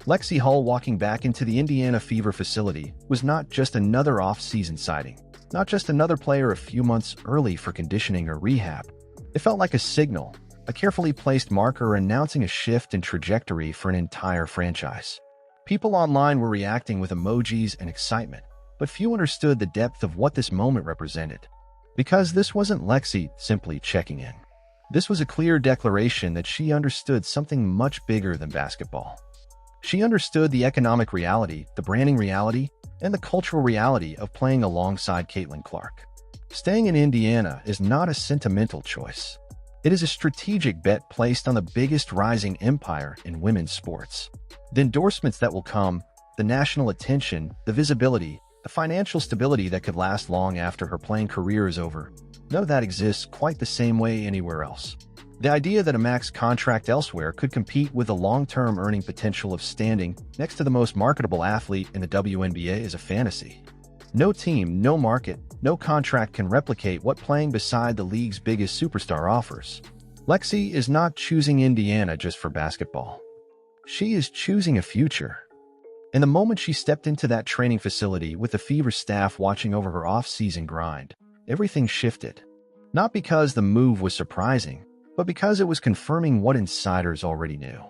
Lexi Hull walking back into the Indiana Fever facility was not just another off-season sighting, not just another player a few months early for conditioning or rehab. It felt like a signal, a carefully placed marker announcing a shift in trajectory for an entire franchise. People online were reacting with emojis and excitement, but few understood the depth of what this moment represented. Because this wasn't Lexi simply checking in. This was a clear declaration that she understood something much bigger than basketball. She understood the economic reality, the branding reality, and the cultural reality of playing alongside Caitlin Clark. Staying in Indiana is not a sentimental choice. It is a strategic bet placed on the biggest rising empire in women's sports. The endorsements that will come, the national attention, the visibility, the financial stability that could last long after her playing career is over, none of that exists quite the same way anywhere else. The idea that a max contract elsewhere could compete with the long-term earning potential of standing next to the most marketable athlete in the WNBA is a fantasy. No team, no market, no contract can replicate what playing beside the league's biggest superstar offers. Lexi is not choosing Indiana just for basketball. She is choosing a future. And the moment she stepped into that training facility with the Fever staff watching over her off-season grind, everything shifted. Not because the move was surprising, but because it was confirming what insiders already knew.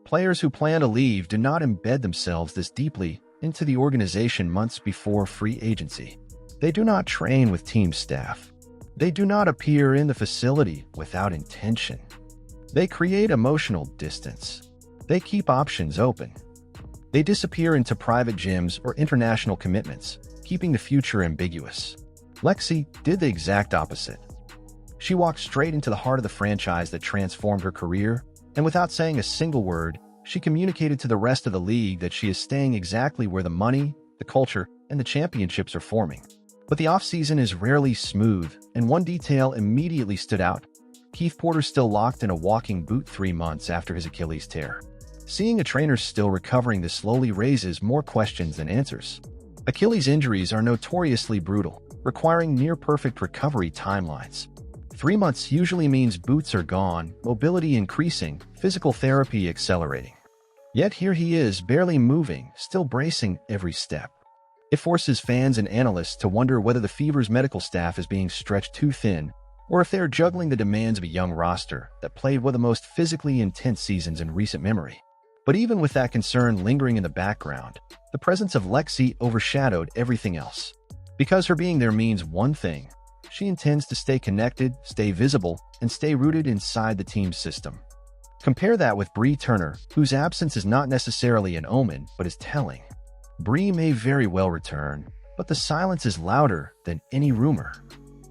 Players who plan to leave do not embed themselves this deeply into the organization months before free agency. They do not train with team staff. They do not appear in the facility without intention. They create emotional distance. They keep options open. They disappear into private gyms or international commitments, keeping the future ambiguous. Lexi did the exact opposite. She walked straight into the heart of the franchise that transformed her career, and without saying a single word, she communicated to the rest of the league that she is staying exactly where the money, the culture, and the championships are forming. But the offseason is rarely smooth, and one detail immediately stood out. Keith Porter still locked in a walking boot 3 months after his Achilles tear. Seeing a trainer still recovering this slowly raises more questions than answers. Achilles injuries are notoriously brutal, requiring near-perfect recovery timelines. 3 months usually means boots are gone, mobility increasing, physical therapy accelerating. Yet here he is, barely moving, still bracing every step. It forces fans and analysts to wonder whether the Fever's medical staff is being stretched too thin, or if they are juggling the demands of a young roster that played one of the most physically intense seasons in recent memory. But even with that concern lingering in the background, the presence of Lexi overshadowed everything else. Because her being there means one thing: she intends to stay connected, stay visible, and stay rooted inside the team's system. Compare that with Bree Turner, whose absence is not necessarily an omen, but is telling. Bree may very well return, but the silence is louder than any rumor.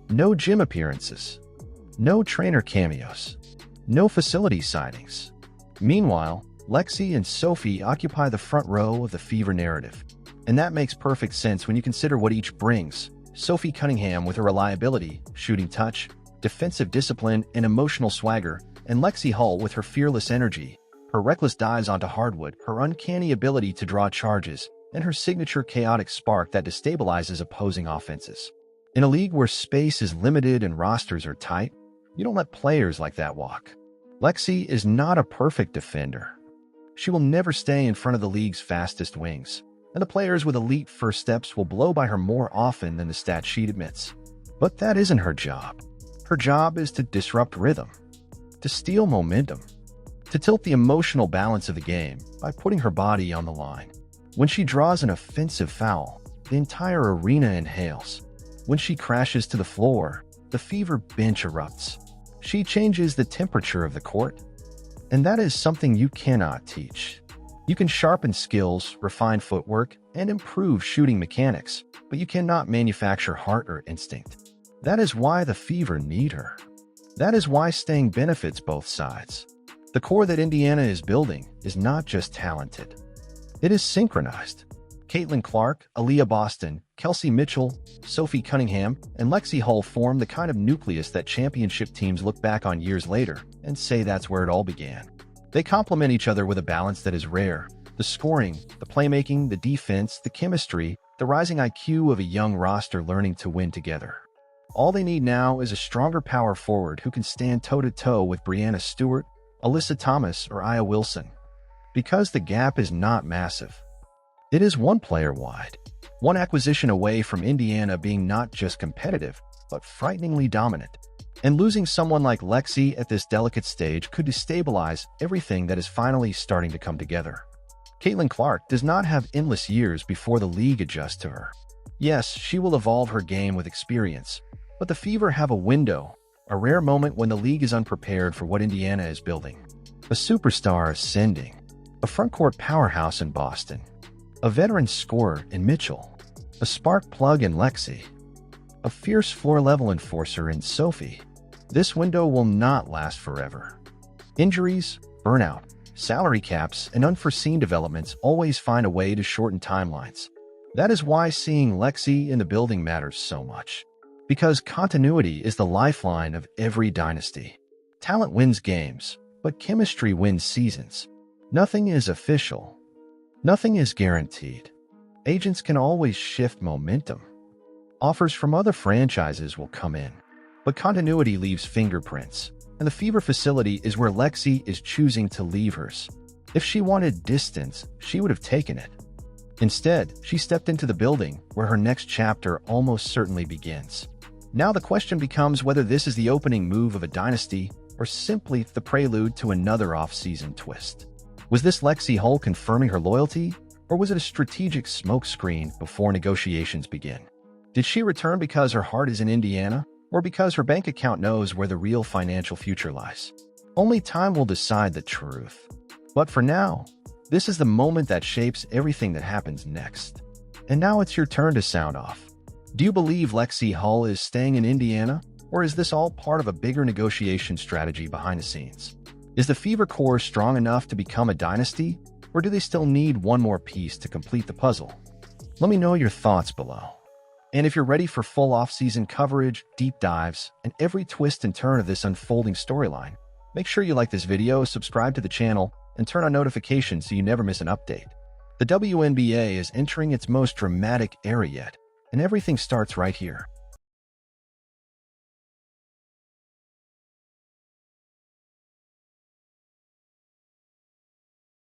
No gym appearances. No trainer cameos. No facility sightings. Meanwhile, Lexi and Sophie occupy the front row of the Fever narrative. And that makes perfect sense when you consider what each brings. Sophie Cunningham with her reliability, shooting touch, defensive discipline, and emotional swagger, and Lexi Hull with her fearless energy, her reckless dives onto hardwood, her uncanny ability to draw charges, and her signature chaotic spark that destabilizes opposing offenses. In a league where space is limited and rosters are tight, you don't let players like that walk. Lexi is not a perfect defender. She will never stay in front of the league's fastest wings, and the players with elite first steps will blow by her more often than the stat sheet admits. But that isn't her job. Her job is to disrupt rhythm, to steal momentum, to tilt the emotional balance of the game by putting her body on the line. When she draws an offensive foul, the entire arena inhales. When she crashes to the floor, the Fever bench erupts. She changes the temperature of the court. And that is something you cannot teach. You can sharpen skills, refine footwork, and improve shooting mechanics, but you cannot manufacture heart or instinct. That is why the Fever need her. That is why staying benefits both sides. The core that Indiana is building is not just talented. It is synchronized. Caitlin Clark, Aaliyah Boston, Kelsey Mitchell, Sophie Cunningham, and Lexi Hull form the kind of nucleus that championship teams look back on years later and say that's where it all began. They complement each other with a balance that is rare. The scoring, the playmaking, the defense, the chemistry, the rising IQ of a young roster learning to win together. All they need now is a stronger power forward who can stand toe-to-toe with Breanna Stewart, Alyssa Thomas, or Aya Wilson. Because the gap is not massive. It is one player wide, one acquisition away from Indiana being not just competitive, but frighteningly dominant. And losing someone like Lexie at this delicate stage could destabilize everything that is finally starting to come together. Caitlin Clark does not have endless years before the league adjusts to her. Yes, she will evolve her game with experience, but the Fever have a window, a rare moment when the league is unprepared for what Indiana is building. A superstar ascending, a frontcourt powerhouse in Boston, a veteran scorer in Mitchell, a spark plug in Lexie, a fierce floor-level enforcer in Sophie. This window will not last forever. Injuries, burnout, salary caps, and unforeseen developments always find a way to shorten timelines. That is why seeing Lexie in the building matters so much. Because continuity is the lifeline of every dynasty. Talent wins games, but chemistry wins seasons. Nothing is official. Nothing is guaranteed. Agents can always shift momentum. Offers from other franchises will come in. But continuity leaves fingerprints, and the Fever facility is where Lexie is choosing to leave hers. If she wanted distance, she would have taken it. Instead, she stepped into the building where her next chapter almost certainly begins. Now the question becomes whether this is the opening move of a dynasty or simply the prelude to another off-season twist. Was this Lexi Hull confirming her loyalty, or was it a strategic smokescreen before negotiations begin? Did she return because her heart is in Indiana, or because her bank account knows where the real financial future lies? Only time will decide the truth. But for now, this is the moment that shapes everything that happens next. And now it's your turn to sound off. Do you believe Lexi Hull is staying in Indiana, or is this all part of a bigger negotiation strategy behind the scenes? Is the Fever core strong enough to become a dynasty, or do they still need one more piece to complete the puzzle? Let me know your thoughts below. And if you're ready for full off-season coverage, deep dives, and every twist and turn of this unfolding storyline, make sure you like this video, subscribe to the channel, and turn on notifications so you never miss an update. The WNBA is entering its most dramatic era yet, and everything starts right here.